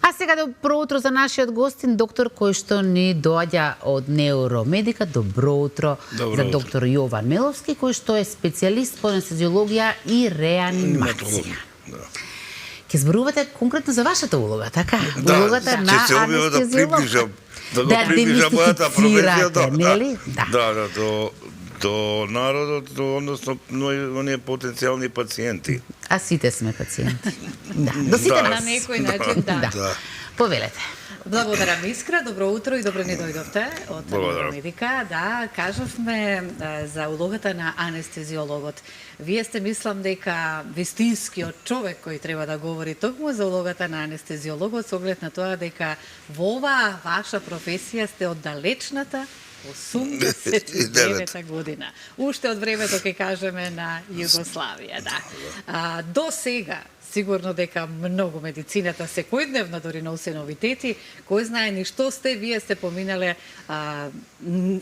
А сега добро утро за нашиот гостин, доктор кој што ни доаѓа од Неуромедика. Добро утро за доктор Јован Меловски, кој што е специјалист по анестезиологија и реанимација. Ке зборувате конкретно за вашата улога, така? Улогата на анестезиолог. Да приближам мојата професија, нели? Да, до народот, односно оние потенцијални пациенти. А сите сме пациенти. Да, до сите на некој начин, да. Повелете. Благодарам искра, добро утро и добро ни дојдовте од Неуромедика. Да, кажавме за улогата на анестезиологот. Вие сте, мислам, дека вистинскиот човек кој треба да говори токму за улогата на анестезиологот, со оглед на тоа дека во оваа ваша професија сте од далечната 89-та година. Уште од времето, ке кажеме, на Југославија, да. До сега, сигурно дека многу медицината секојдневно дори носи новитети. Кој знае ни што сте, вие сте поминале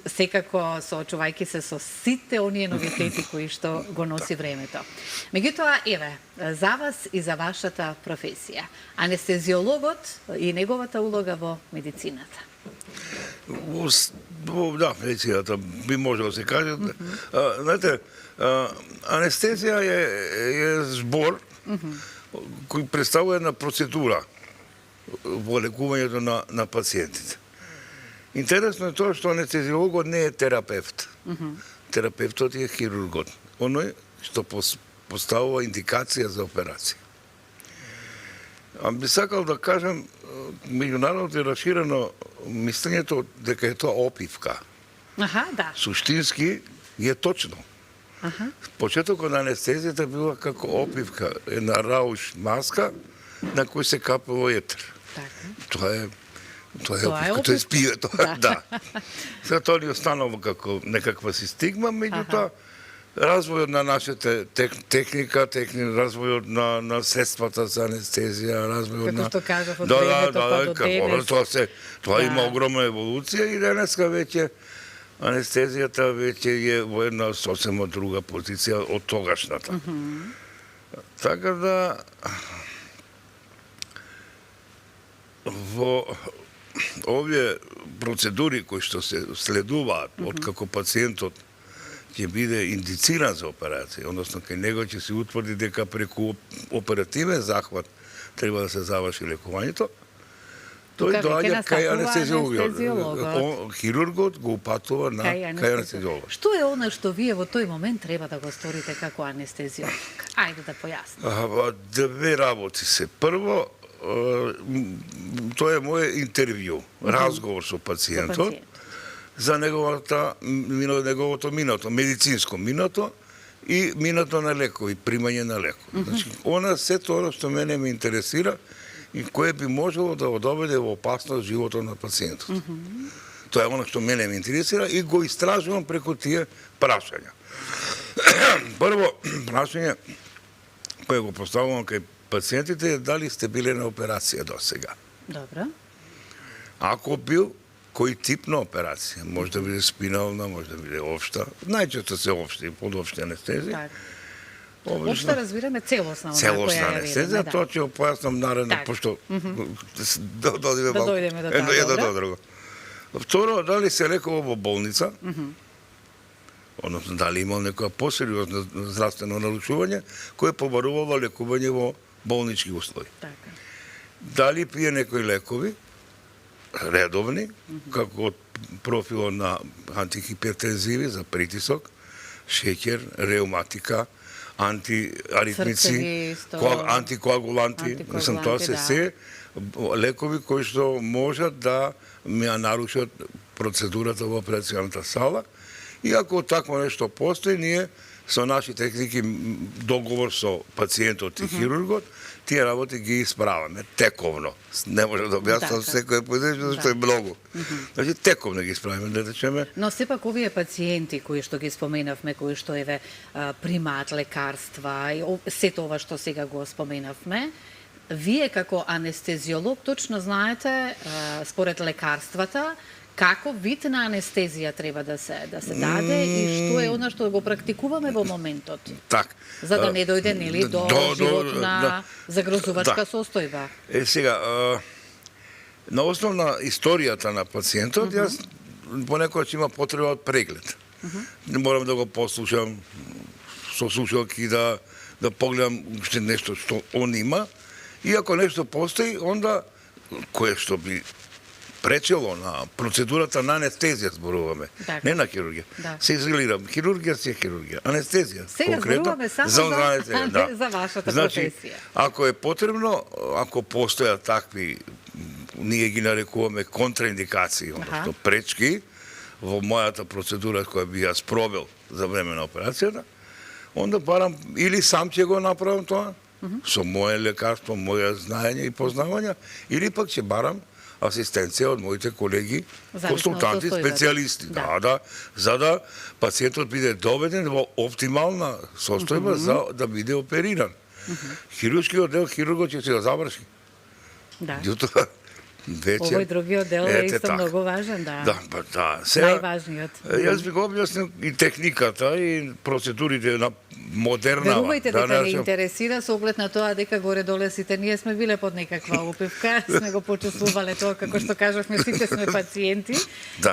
секако соочувајќи се со сите оние новитети кои што го носи времето. Меѓутоа, еве, за вас и за вашата професија, анестезиологот и неговата улога во медицината. Да, медицината би можело да се каже. Знаете, анестезија е збор кој представува една процедура во лекувањето на пациентите. Интересно е тоа што анестезиологот не е терапевт. Терапевтот е хирургот. Оној што поставува индикација за операција. Би сакал да кажем, меѓународно е расширено мислењето дека е тоа опивка. Да. Суштински е точно. Почетокот на анестезијата била како опивка, една рауш маска на кој се капало етер. Тоа е опивка, тоа е спие, да. Сега тоа ни останало како некаква си стигма, меѓутоа развојот на нашата техника, развојот на средствата за анестезија, развојот на... Како што кажав, од времето па до денес. Тоа има огромна еволуција и денеска веќе анестезијата веќе е во една сосема друга позиција од тогашната. Така да во овие процедури кои што се следуваат од како пациентот ќе биде индициран за операција, односно кај него ќе се утврди дека преку оперативен захват треба да се заврши лекувањето, тој доаѓа кај анестезиологот. Хирургот го упатува кај анестезиологот. Што е она што вие во тој момент треба да го сторите како анестезиолог? Ајде да појасниме. Две работи се. Прво, тоа е моје интервју, разговор со пациентот, за неговото минато, медицинско минато и минато на лекови, примање на лекови. Значи, она се тоа што мене ме интересира и кое би можело да доведе во опасност животот на пациентот. Тоа е она што мене ме интересира и го истражувам преку тие прашања. Прво прашање кое го поставувам кај пациентите е дали сте биле на операција до сега. Добро. Ако бил, кој тип на операција? Може да биде спинална, може да биде општа. Најчесто се општи, подопшти анестезија. Општа разбираме целосна. Целосна анестезија, тоа ќе го појаснам наредно, пошто дојдеме до тоа. Друго. Второ, дали се лекува во болница, односно дали имал некоја посериозно здравствено нарушување, кој побарувало лекување во болнички услови. Дали пие некои лекови, редовни, како од профилот на антихипертензиви за притисок, шеќер, реуматика, антиаритмици, антикоагуланти, тоа се лекови кои што можат да ми нарушат процедурата во операционалната сала. И ако такво нешто постои, ние со наши техники, договор со пациентот и хирургот, тие работи ги исправаме тековно. Не може да објаснам секој поединечно, зашто е многу. Значи тековно ги исправиме, да речеме. Но сепак овие пациенти кои што ги споменавме, кои што примаат лекарства и сето ова што сега го споменавме, вие како анестезиолог точно знаете според лекарствата како вид на анестезија треба да се даде и што е она што го практикуваме во моментот. За да не дојде нели до животна загрозувачка состојба. Сега На основ на историјата на пациентот, јас понекогаш има потреба од преглед. Не морам да го послушам со слушалки, да погледам уште нешто што он има, и ако нешто постои, онда кое што би пречело на процедурата на анестезија зборуваме, не на хирургија. Се изолирам. Хирургија си е хирургија. Анестезија. Сега зборуваме само за вашата професија. Ако е потребно, ако постојат такви, ние ги нарекуваме контраиндикации, односно пречки, во мојата процедура која би ја спробил за време на операцијата, онда барам или сам ќе го направам тоа, со моје лекарство, моје знаење и познавања, или пак ќе барам асистенција од моите колеги, консултанти, специјалисти. За да пациентот биде доведен во оптимална состојба за да биде опериран. Хируршкиот дел, хирургот ќе се го заврши. Јутоа, вече... Овој другиот дел е исто многу важен, најважниот. Јас би го објаснил и техниката, и процедурите на модерна. Верувајте дека не интересира со оглед на тоа дека горе-доле сите ние сме биле под некаква опивка, сме го почувствувале тоа, како што кажавме, сите сме пациенти,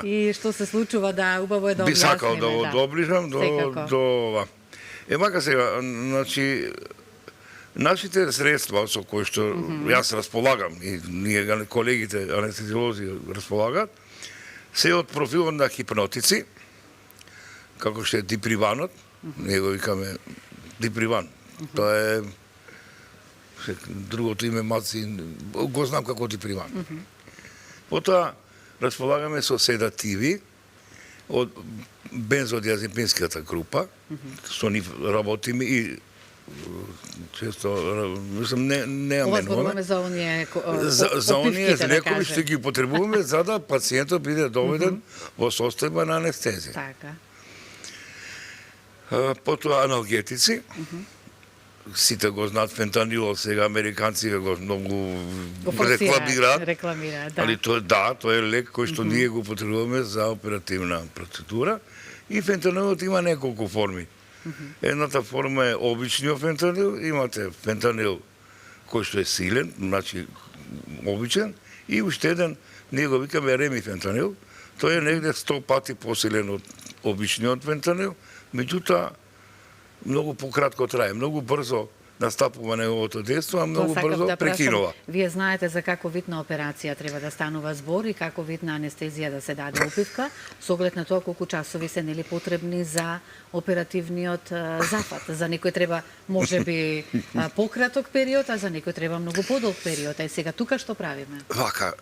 и што се случува, убаво е да објасниме. Би сакал да го доближам до ова. Мака сега, значи, нашите средства со кои што јас располагам, и ние колегите анестезиолози располагаат, се од профилот на хипнотици, како што е диприванот, ние го викаме диприван. Тоа е другото име маци, го знам како диприван. Потоа располагаме со седативи од бензодиазепинската група, со нив работиме и често, не аменуваме. За оние за оние лекови што ги потребуваме за да пациентот биде доведен во состојба на анестезија. Така. Потоа аналгетици. Сите го знаат фентанилот, сега американци го многу рекламираат. Али тоа е лек кој што ние го потребуваме за оперативна процедура, и фентанилот има неколку форми. Едната форма е обичниот фентанил, имате фентанил кој што е силен, значи обичен, и уште еден, ние го викаме ремифентанил, тој е негде 100 пати посилен од обичниот фентанил, меѓутоа многу пократко трае, многу брзо настапува неговото дејство, а многу брзо прекинува. Вие знаете за каков вид на операција треба да станува збор и каков вид на анестезија да се даде опивка, со оглед на тоа колку часови се нели потребни за оперативниот зафат. За некој треба можеби пократок период, а за некој треба многу подолг период. А сега тука што правиме? Вака,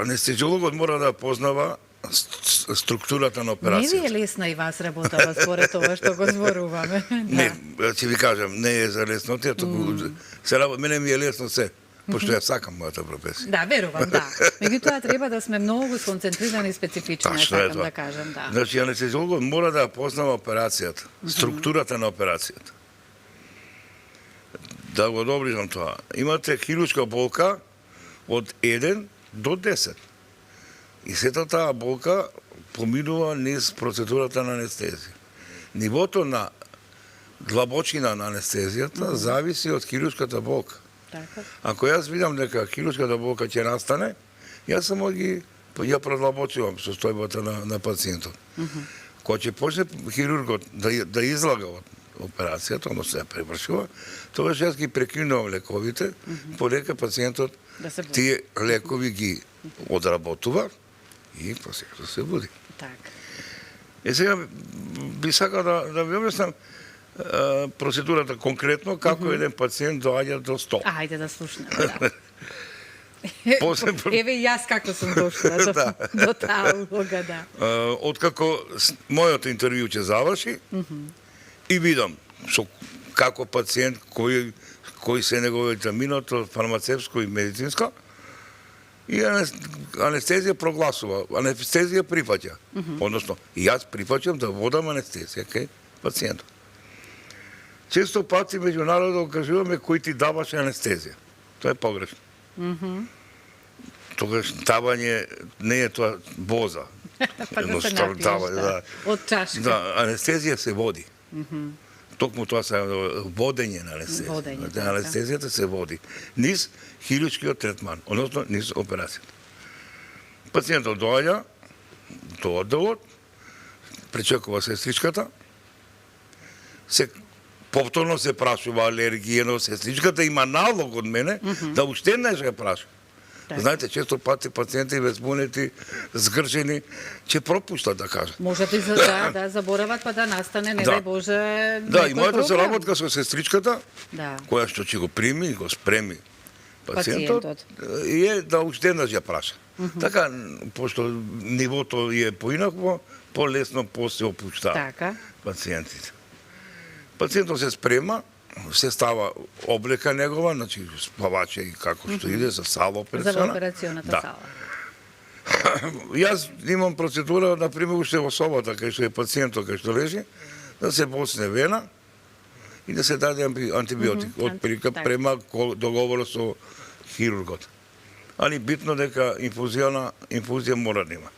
анестезиологот мора да познава структурата на операцијата. Не ви е лесна и вас работава според тоа што го зборуваме? Не, ќе ви кажам, не е за лесноте, мене ми е лесно се, пошто ја сакам мојата професија. Да, верувам, Меѓутоа треба да сме многу сконцентрирани и специфични, сакам да кажам, Значи, анестезиологот мора да познава операцијата, структурата на операцијата. Да го доближам тоа. Имате хируршка болка од 1 до 10. И сета таа болка поминува низ процедурата на анестезија. Нивото на длабочина на анестезијата зависи од хируршката болка. Ако јас видам дека хируршката болка ќе настане, јас само ја продлабочувам состојбата на пациентот. Кога ќе почне хирургот да излага од операцијата, односно се превршува, тогаш јас ги прекинувам лековите, полека пациентот тие лекови ги одработува, и после да се буди. Сега би сакал да ви објаснам процедурата конкретно, како еден пациент доаѓа до стол. Ајде да слушнеме, Еве и јас како сум дошла до таа улога, Откако мојот интервју ќе заврши и видам како пациент кои се неговите минато фармацевско и медицинско, и анестезија прогласува, анестезија прифаќа. Односно, и јас прифаќам да водам анестезија кај пациентот. Често пати меѓу народот кажуваме кој ти даваше анестезија. Тоа е погрешно. Тогаш давање не е тоа боза. Од чашка. Анестезија се води. Токму тоа се водење на анестезија. Анестезијата се води низ хируршкиот третман, односно низ операцијата. Пациентот доаѓа до одделот, пречекува сестричката, повторно се прашува алергијено, сестричката има налог од мене да уште не се праша. Знаете, често пати пациенти везбунети, згржени, ќе пропуштат да кажат. Можете да заборават па да настане, не дај Боже, да, и мојата соработка со сестричката, која што ќе го прими и го спреми пациентот, е да уште еднаш ја праша. Така, пошто нивото е поинакво, полесно после опуштава пациентите. Пациентот се спрема, се става облека негова, значи спаваче и како што иде за сала операционна. За операционата сала. Јас имам процедура, например, уште во собата, кај што е пациентот, кај што лежи, да се босне вена и да се даде антибиотик, од прилика према договорот со хирургот. Али битно дека инфузија мора да има.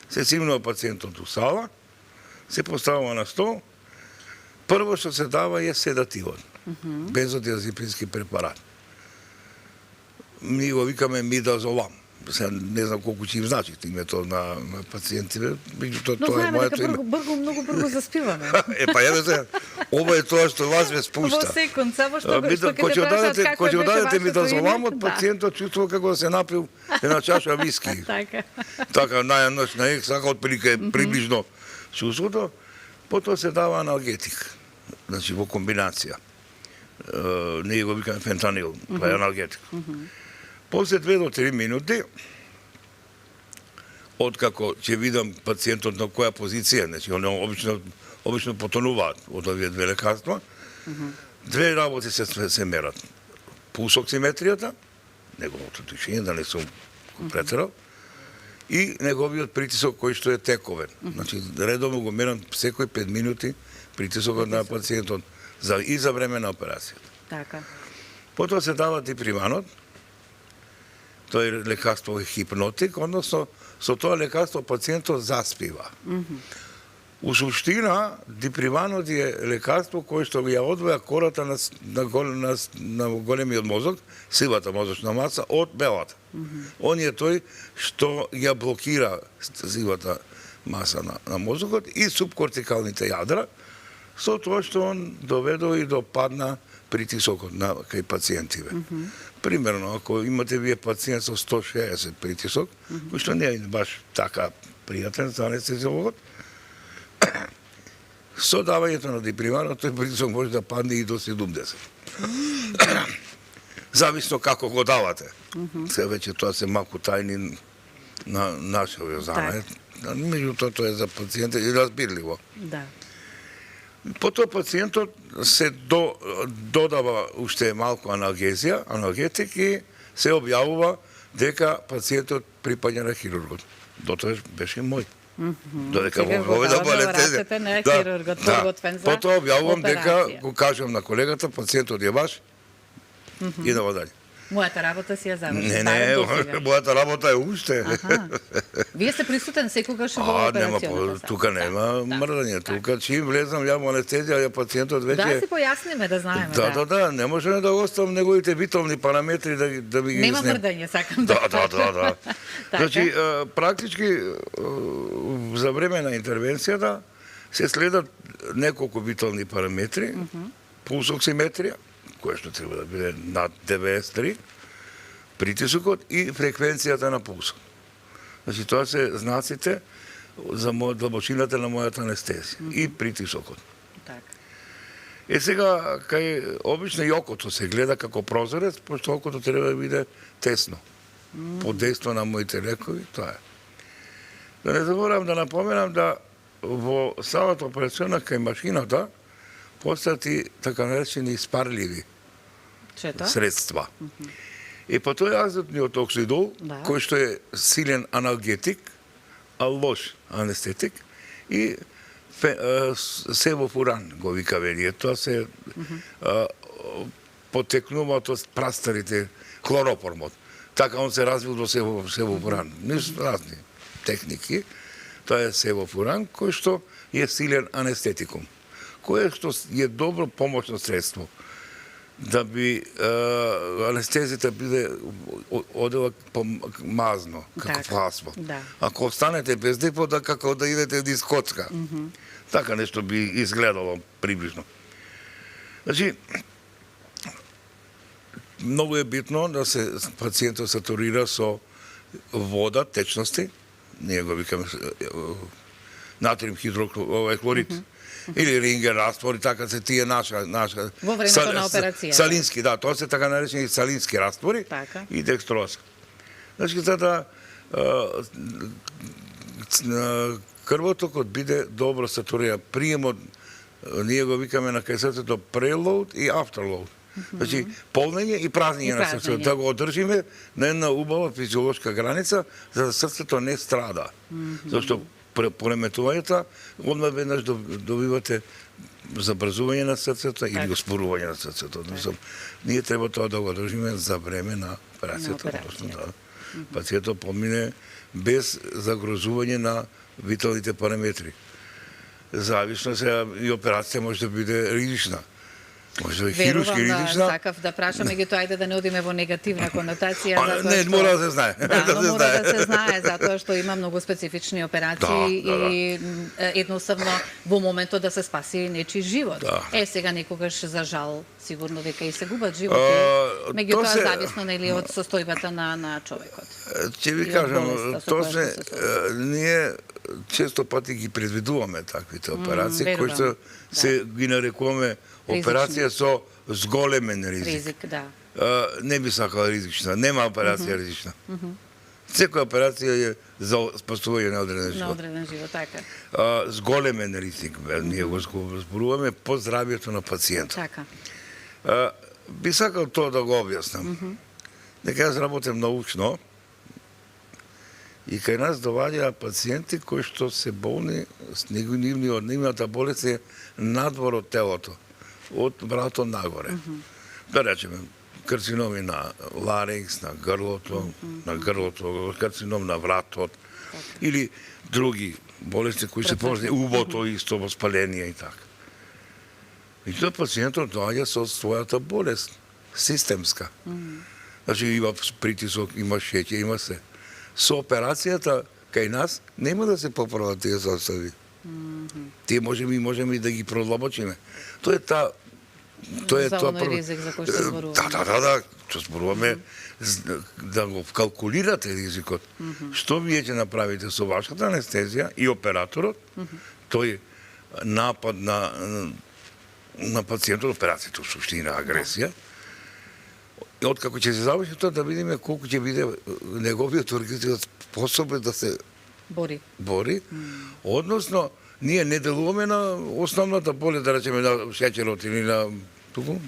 Се симнува пациентот у сала, се поставува на стол, прво што се дава е седативот, бензодиазепински препарат. Ние го викаме мидазолам. Сега не знам колку ќе им значи името на пациентите, меѓутоа тоа е моето име. Многу брзо заспиваме. Па еве се, ова е тоа што вас ве спушта. Во секунд, само што ќе те прашат како Кога ќе дадете мидазоламот, пациентот чувствува како да се напил една чаша виски. Така, најаноќ на сака отприлика е приближно чувството, потоа се дава аналгетик, значи во комбинација. Ние го викаме фентанил, тоа е аналгетик. После 2 до 3 минути, откако ќе видам пациентот на која позиција, значи, обично потонуваат од овие две лекарства, две работи се мерат. Пулсоксиметријата, неговото дишење, да не сум претерал, и неговиот притисок кој што е тековен. Значи, редовно го мерам секој 5 минути притисокот на пациентот и за време на операцијата. Така. Потоа се дава диприманот, тој лекарство е хипнотик, односно со тоа лекарство пациентот заспива. У суштина, диприманот е лекарство кое што ја одвоја кората на големиот мозок, сивата мозочна маса, од белата. Он е тој што ја блокира сивата маса на мозокот и субкортикалните јадра, со тоа што он доведува и до падна притисокот кај пациентиве. Примерно, ако имате вие пациент со 160 притисок, кој што не е баш така пријатен за анестезиологот, со давањето на диприманот, тој притисок може да падне и до 70. Зависно како го давате. Се веќе тоа се малку тајни на нашиот занет. Меѓутоа тоа е за пациентот и разбирливо. Потоа пациентот се додава уште малку аналгетик и се објавува дека пациентот припаѓа на хирургот. Дотоа беше мој. Додека во да болетезе. Потоа објавувам дека го кажам на колегата, пациентот е ваш, идемо дале. Мојата работа си ја заврши. Не, мојата работа е уште. Вие сте присутен секогаш во операцијата. Тука нема мрдање. Тука чим влезам ја во анестезија, ја пациентот веќе... Да, си појасниме, да знаеме. Да, не можеме да оставам неговите витални параметри да ви ги нема мрдање, сакам да. Да. Значи, практички, за време на интервенцијата се следат неколку витални параметри, пулсоксиметрија, која што треба да биде над 93, притисокот и фреквенцијата на пулсот. Значи, тоа се знаците за длабочината на мојата анестезија и притисокот. Сега, кај обично и окото се гледа како прозорец, пошто окото треба да биде тесно. Под дејство на моите лекови, тоа е. Да не заборавам да напоменам да во салата операционна кај машината постати така наречени испарливи средства. И по тој азотниот оксидол, кој што е силен аналгетик, а лош анестетик, и севофуран го викаме ние. Тоа се потекнуваат од прастарите хлоропормот. Така он се развил до севофуран. Низ разни техники. Тоа е севофуран, кој што е силен анестетикум, кој што е добро помошно средство да би анестезията биде одела мазно, како фласно. Да. Ако останете без депо, да како да идете низ коцка. Така нешто би изгледало приближно. Значи, многу е битно да се пациентот сатурира со вода, течности, ние го викаме натриум хидрохлорид, или ринген раствор, и така се тие наша Во времето на операција. салински, да, тоа се така наречени салински раствори Така. и декстроза. Значи, за да крвотокот биде добро сатуриран, приемот, ние го викаме на кај срцето прелоуд и afterload. Значи, полнење и празнење на срцето, да го одржиме на една убава физиолошка граница, за да срцето не страда. Зашто пореметувањата, одма веднаш добивате забрзување на срцето или успорување на срцето. Ние треба тоа да го одржиме за време на операцијата, односно да пациентот помине без загрозување на виталните параметри. Зависно се и операција може да биде ризична. Може да е хируршки ризична. Сакав да прашам, меѓутоа ајде да не одиме во негативна конотација. Не, мора да се знае. Да, но мора да се знае, затоа што има многу специфични операции и едноставно во моментот да се спаси нечи живот. Сега некогаш за жал сигурно дека и се губат животи, меѓутоа зависно нели од состојбата на човекот. Ќе ви кажам, ние често пати ги предвидуваме таквите операции, кои што се ги нарекуваме операција со зголемен ризик. Не би сакала ризична, нема операција ризична. Секоја операција е за спасување на одреден живот. На одреден живот, така. Зголемен ризик, ние го зборуваме по здравието на пациентот. Така. Би сакал тоа да го објаснам. Дека јас работам научно и кај нас доваѓаат пациенти кои што се болни с нивната болест е надвор од телото, од вратот нагоре. Да речеме, карциноми на ларингс, на грлото, карцином на вратот, или други болести кои се познати, убото исто, воспаление и така. И тоа пациентот доаѓа со својата болест, системска. Значи има притисок, има шеќер, има се. Со операцијата кај нас нема да се поправат тие состојби. Тие можеме и да ги продлабочиме. Тоа е тоа ризик за кој што зборуваме. Да, што зборуваме да го калкулирате ризикот. Што вие ќе направите со вашата анестезија и операторот, тој напад на пациентот, операцијата, суштина, агресија, и откако ќе се заврши тоа, да видиме колку ќе биде неговиот организм способен да се бори. Односно, ние не делуваме на основната болест, да речеме, на шеќерот или на туку,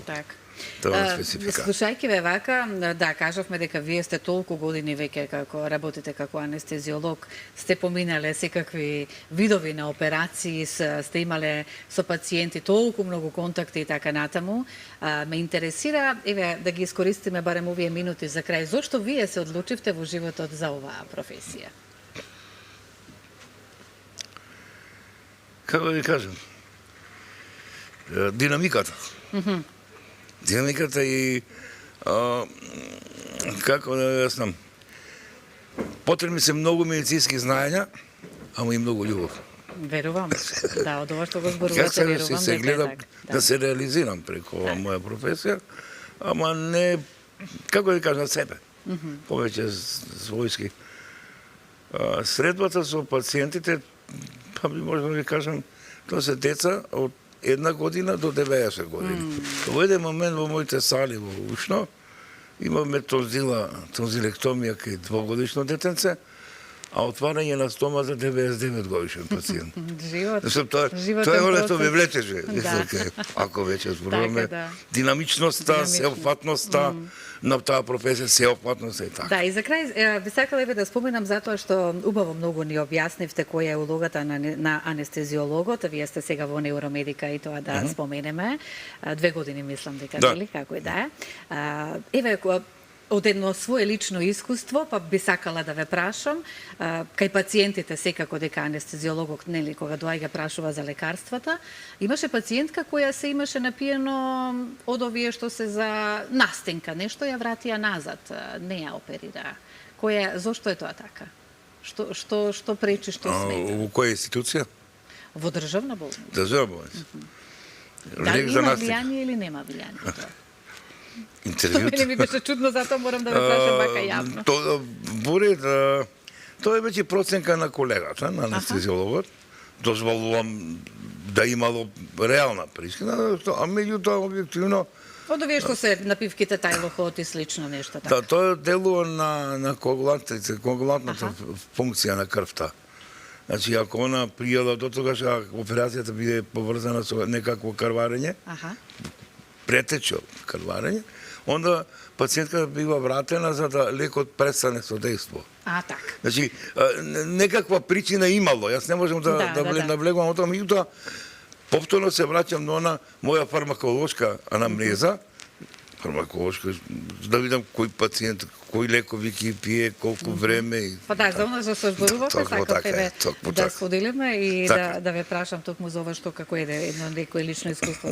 така. специфика. Слушајќи ве вака, да, кажавме дека вие сте толку години веќе како работите како анестезиолог, сте поминале секакви видови на операции, сте имале со пациенти толку многу контакти и така натаму. Ме интересира, еве, да ги искористиме барем овие минути за крај, зошто вие се одлучивте во животот за оваа професија? Како да ви кажам? Динамиката. Динамиката и како да ја знам, потребни се многу медицински знаења, ама и многу љубов. Верувам. Да, од ова што го зборувате, верувам. Јас се гледам да се реализирам преку оваа моја професија, ама не, како да ви кажам, себе. Повеќе својски. Средбата со пациентите, па би можам да ви кажам, тоа се деца од 1 година до 90 години. Во еден момент во моите сали во Ушно имаме тонзилектомија кај 2-годишно детенце, а отварање на стома за 99 годишен пациент. Тоа е оно што ме влечеше. Ако веќе зборуваме динамичноста, сеопфатноста на таа професија, сеопфатноста и така. Да, и за крај би сакала да споменам затоа што убаво многу ни објаснивте која е улогата на анестезиологот. Вие сте сега во неуромедика и тоа да споменеме. 2 години мислам дека, нели, како и да е. Еве, од едно свое лично искуство, па би сакала да ве прашам, кај пациентите секако дека анестезиологот, нели, кога доаѓа прашува за лекарствата, имаше пациентка која се имаше напиено од овие што се за настенка, нешто ја вратија назад, не ја оперира. Зошто е тоа така? Што пречи, што смета? У која институција? Во државна болница. Државна болница. Дали има влијание или нема влијание? Интервјуто. Тоа ми беше чудно, затоа морам да ве прашам вака јавно. Тоа е веќе проценка на колегата, на анестезиологот. Дозволувам да имало реална причина, а меѓутоа објективно Од овие што се напивките тајлохот и слично нешто така. Да, тоа делува на коагулантната функција на крвта. Значи, ако она пријела до тогаш, операцијата биде поврзана со некакво крварење, претечо крварење, онда пациентката бива вратена за да лекот престане со дејство. Така. Значи, некаква причина имало. Јас не можам да навлегувам о тоа, меѓутоа повторно се враќам на она моја фармаколошка анамнеза, да видам кој пациент, кои лекови ќе пие, колку време. Па да, за она што се зборувавме, сакавме да споделиме и да ве прашам токму за ова што како едно некое лично искуство.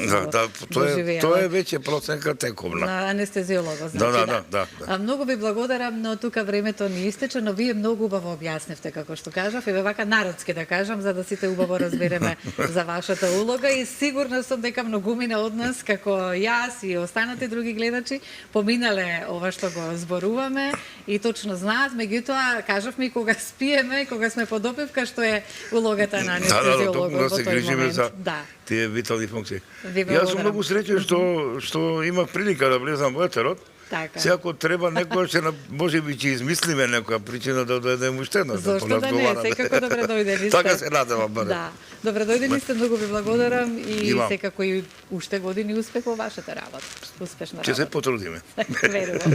Тоа е веќе проценка тековна. На анестезиологот, значи. Да. Многу ви благодарам, но тука времето ни истече, но вие многу убаво објасневте, како што кажав, и вака народски да кажам, за да сите убаво разбереме за вашата улога и сигурна сум дека многумина од нас, како јас и останати други гледачи, поминале ова што го зборуваме и точно знаат, меѓутоа кажавме и кога спиеме, кога сме под опивка, што е улогата на анестезиологот во тој момент. Да, тие витални функции. Јас сум многу среќен што има прилика да влезам во етерот. Сега ако треба некој може би ќе измислиме некоја причина да дојдеме уште еднаш да поразговараме. Зошто да не, секако добре дојдени сте. Така се надевам барем. Да. Добре дојдени сте, многу ви благодарам и секако и уште години успех во вашата работа. Успешна работа. Ќе се потрудиме. Верувам.